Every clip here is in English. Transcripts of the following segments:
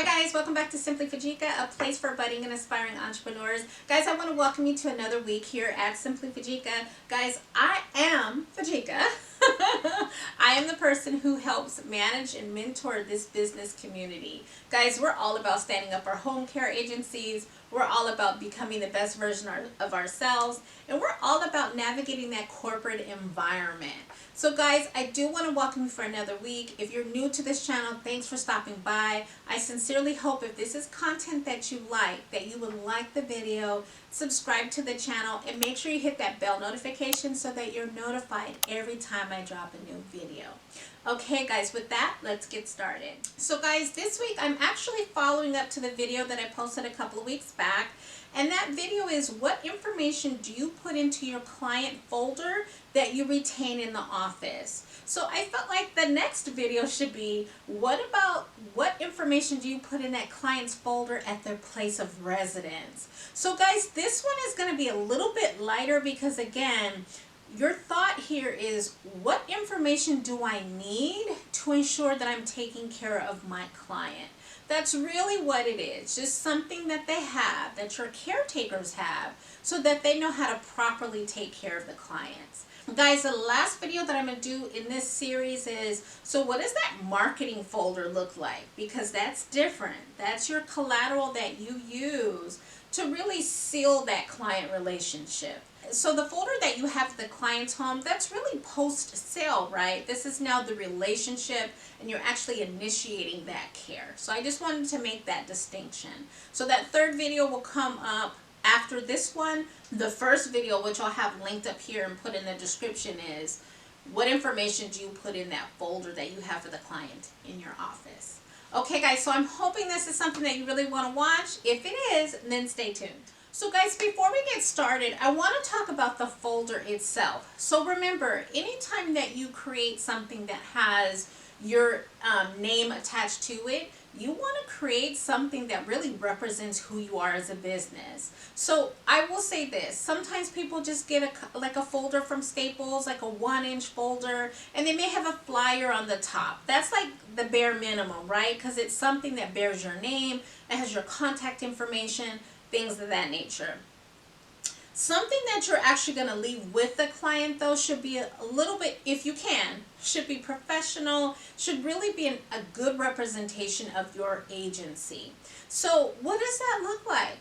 Hi guys, welcome back to Simply Fujica, a place for budding and aspiring entrepreneurs. Guys, I want to welcome you to another week here at Simply Fujica. Guys, I am Fujica. I am the person who helps manage and mentor this business community. Guys, we're all about standing up our home care agencies. We're all about becoming the best version of ourselves. And we're all about navigating that corporate environment. So guys, I do want to welcome you for another week. If you're new to this channel, thanks for stopping by. I sincerely hope if this is content that you like, that you would like the video, subscribe to the channel, and make sure you hit that bell notification so that you're notified every time I drop a new video. Okay guys, with that, let's get started. So guys, this week I'm actually following up to the video that I posted a couple of weeks back. And that video is, what information do you put into your client folder that you retain in the office? So I felt like the next video should be, what information do you put in that client's folder at their place of residence? So guys, this one is going to be a little bit lighter because again, your thought here is, what information do I need to ensure that I'm taking care of my client? That's really what it is, just something that they have, that your caretakers have, so that they know how to properly take care of the clients. Guys, the last video that I'm going to do in this series is, so what does that marketing folder look like? Because that's different. That's your collateral that you use to really seal that client relationship. So the folder that you have at the client's home, that's really post-sale, right? This is now the relationship and you're actually initiating that care. So I just wanted to make that distinction. So that third video will come up after this one. The first video, which I'll have linked up here and put in the description, is what information do you put in that folder that you have for the client in your office. Okay guys, so I'm hoping this is something that you really want to watch. If it is, then stay tuned. So guys, before we get started, I want to talk about the folder itself. So remember, anytime that you create something that has your name attached to it, you want to create something that really represents who you are as a business. So I will say this, sometimes people just get a folder from Staples, like a 1-inch folder, and they may have a flyer on the top. That's like the bare minimum, right? Because it's something that bears your name, it has your contact information, things of that nature. Something that you're actually going to leave with the client though should be a little bit, if you can, should be professional, should really be a good representation of your agency. So what does that look like?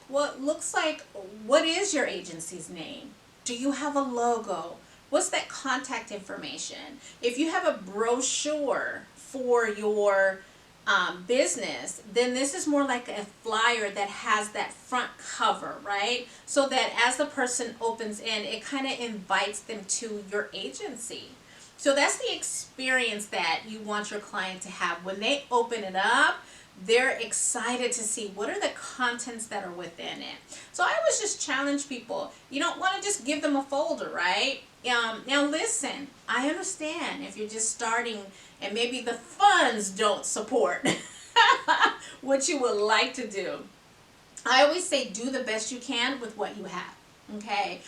What is your agency's name? Do you have a logo? What's that contact information? If you have a brochure for your business, then this is more like a flyer that has that front cover, right? So that as the person opens in, it kind of invites them to your agency. So that's the experience that you want your client to have. When they open it up, they're excited to see what are the contents that are within it. So I always just challenge people, you don't want to just give them a folder, right? Now listen, I understand if you're just starting and maybe the funds don't support what you would like to do. I always say do the best you can with what you have, okay?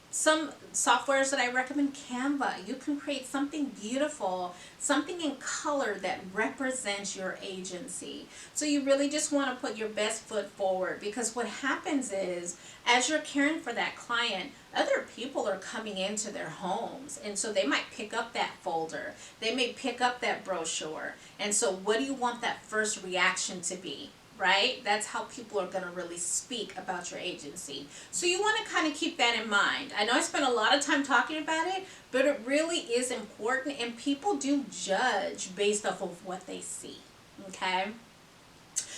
Some softwares that I recommend, Canva. You can create something beautiful, something in color that represents your agency. So you really just want to put your best foot forward, because what happens is, as you're caring for that client, other people are coming into their homes, and so they might pick up that folder, they may pick up that brochure, and so what do you want that first reaction to be? Right? That's how people are going to really speak about your agency. So you want to kind of keep that in mind. I know I spent a lot of time talking about it, but it really is important, and people do judge based off of what they see. Okay?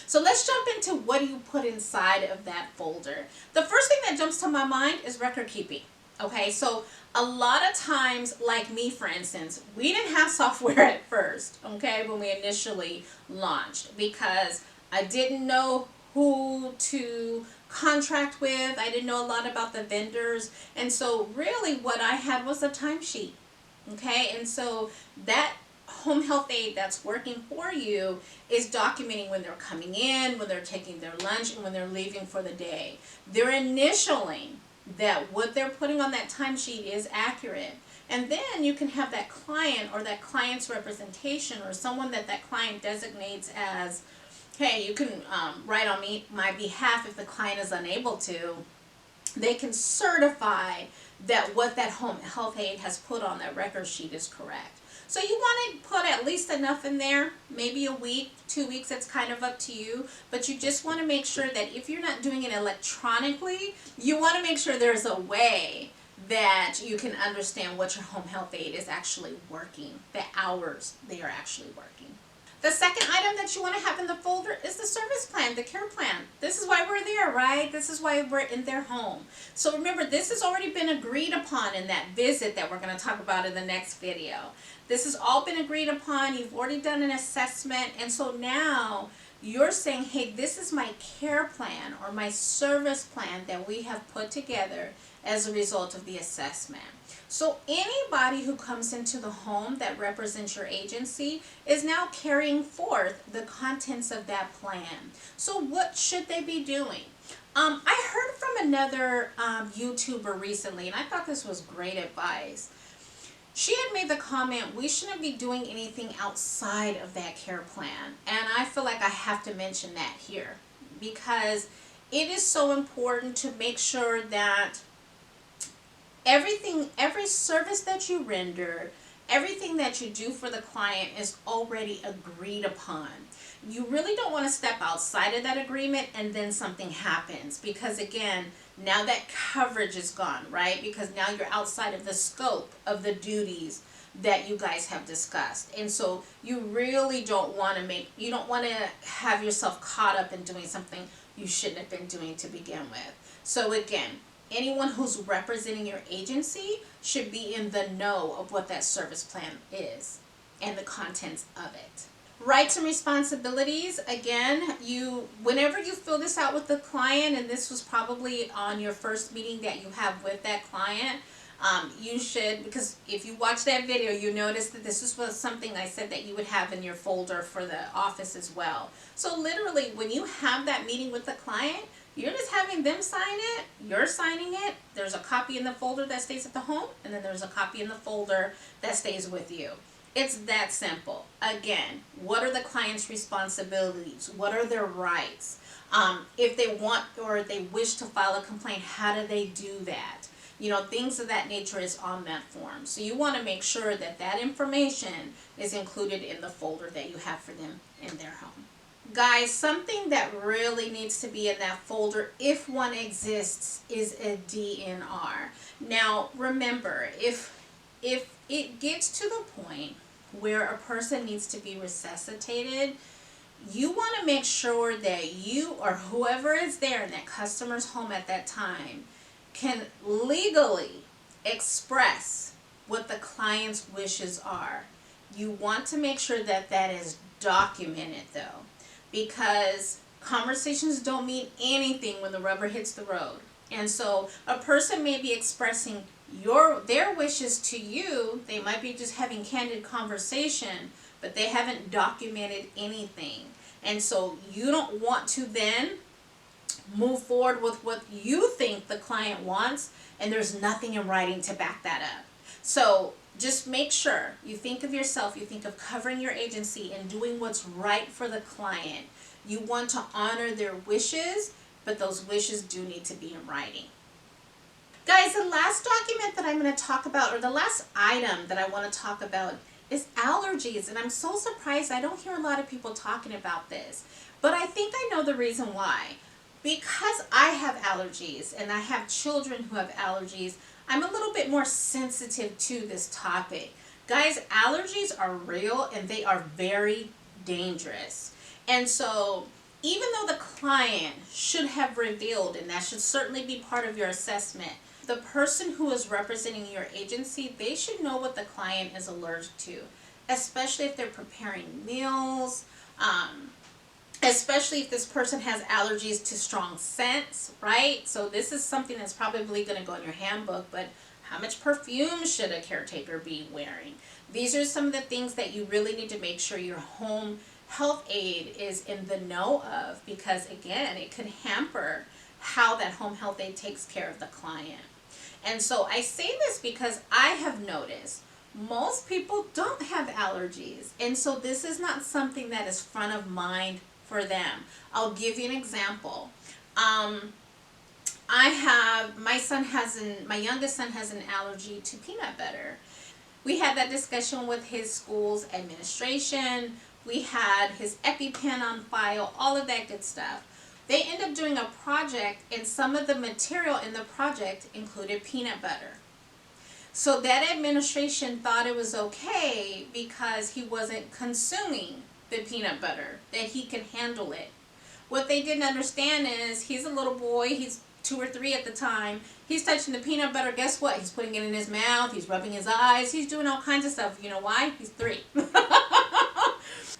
So let's jump into what do you put inside of that folder. The first thing that jumps to my mind is record keeping. Okay, so a lot of times, like me for instance, we didn't have software at first, okay, when we initially launched, because I didn't know who to contract with. I didn't know a lot about the vendors. And so really what I had was a timesheet. Okay. And so that home health aide that's working for you is documenting when they're coming in, when they're taking their lunch, and when they're leaving for the day. They're initialing that what they're putting on that timesheet is accurate. And then you can have that client or that client's representation or someone that client designates as hey, you can write on my behalf if the client is unable to. They can certify that what that home health aide has put on that record sheet is correct. So you want to put at least enough in there, maybe a week, 2 weeks, it's kind of up to you. But you just want to make sure that if you're not doing it electronically, you want to make sure there's a way that you can understand what your home health aide is actually working, the hours they are actually working. The second item that you want to have in the folder is the service plan, the care plan. This is why we're there, right? This is why we're in their home. So remember, this has already been agreed upon in that visit that we're going to talk about in the next video. This has all been agreed upon. You've already done an assessment. And so now you're saying, hey, this is my care plan or my service plan that we have put together as a result of the assessment. So anybody who comes into the home that represents your agency is now carrying forth the contents of that plan. So what should they be doing? I heard from another YouTuber recently, and I thought this was great advice. She had made the comment, we shouldn't be doing anything outside of that care plan. And I feel like I have to mention that here because it is so important to make sure that every service that you render, everything that you do for the client is already agreed upon. You really don't want to step outside of that agreement and then something happens because again, now that coverage is gone, right? Because now you're outside of the scope of the duties that you guys have discussed. And so you really don't want to have yourself caught up in doing something you shouldn't have been doing to begin with. So again, anyone who's representing your agency should be in the know of what that service plan is and the contents of it. Rights and responsibilities, again, whenever you fill this out with the client, and this was probably on your first meeting that you have with that client, you should, because if you watch that video, you notice that this was something I said that you would have in your folder for the office as well. So literally, when you have that meeting with the client, you're just having them sign it, you're signing it, there's a copy in the folder that stays at the home, and then there's a copy in the folder that stays with you. It's that simple. Again, what are the client's responsibilities? What are their rights? If they want or they wish to file a complaint, how do they do that? Things of that nature is on that form. So you want to make sure that that information is included in the folder that you have for them in their home. Guys, something that really needs to be in that folder, if one exists, is a DNR. Now, remember, if it gets to the point where a person needs to be resuscitated, you want to make sure that you or whoever is there in that customer's home at that time can legally express what the client's wishes are. You want to make sure that that is documented though, because conversations don't mean anything when the rubber hits the road. And so a person may be expressing their wishes to you. They might be just having candid conversation, but they haven't documented anything. And so you don't want to then move forward with what you think the client wants, and there's nothing in writing to back that up. So just make sure you think of yourself, you think of covering your agency and doing what's right for the client. You want to honor their wishes, but those wishes do need to be in writing. Guys, the last document that I'm going to talk about, or the last item that I want to talk about, is allergies. And I'm so surprised I don't hear a lot of people talking about this. But I think I know the reason why. Because I have allergies and I have children who have allergies, I'm a little bit more sensitive to this topic. Guys, allergies are real and they are very dangerous. And so even though the client should have revealed, and that should certainly be part of your assessment, the person who is representing your agency, they should know what the client is allergic to, especially if they're preparing meals, especially if this person has allergies to strong scents, right? So this is something that's probably going to go in your handbook, but how much perfume should a caretaker be wearing? These are some of the things that you really need to make sure your home health aide is in the know of, because again, it could hamper how that home health aide takes care of the client. And so I say this because I have noticed most people don't have allergies. And so this is not something that is front of mind for them. I'll give you an example. My youngest son has an allergy to peanut butter. We had that discussion with his school's administration. We had his EpiPen on file, all of that good stuff. They ended up doing a project, and some of the material in the project included peanut butter. So that administration thought it was okay because he wasn't consuming the peanut butter, that he could handle it. What they didn't understand is he's a little boy, he's 2 or 3 at the time. He's touching the peanut butter. Guess what? He's putting it in his mouth. He's rubbing his eyes. He's doing all kinds of stuff. You know why? He's 3.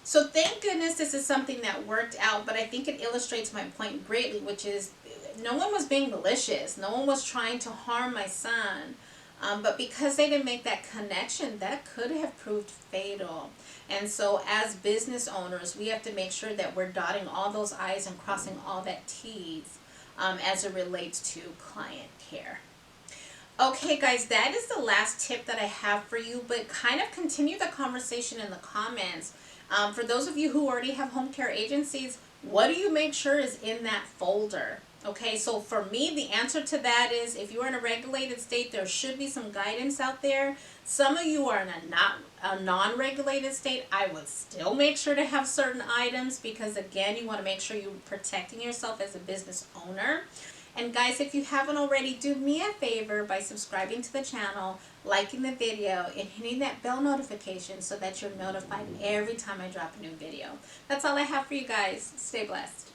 So thank goodness this is something that worked out, but I think it illustrates my point greatly, which is no one was being malicious. No one was trying to harm my son. But because they didn't make that connection, that could have proved fatal. And so as business owners, we have to make sure that we're dotting all those I's and crossing all that T's as it relates to client care. Okay, guys, that is the last tip that I have for you, but kind of continue the conversation in the comments. For those of you who already have home care agencies, what do you make sure is in that folder? Okay, so for me, the answer to that is if you're in a regulated state, there should be some guidance out there. Some of you are in a non-regulated state. I would still make sure to have certain items because, again, you want to make sure you're protecting yourself as a business owner. And guys, if you haven't already, do me a favor by subscribing to the channel, liking the video, and hitting that bell notification so that you're notified every time I drop a new video. That's all I have for you guys. Stay blessed.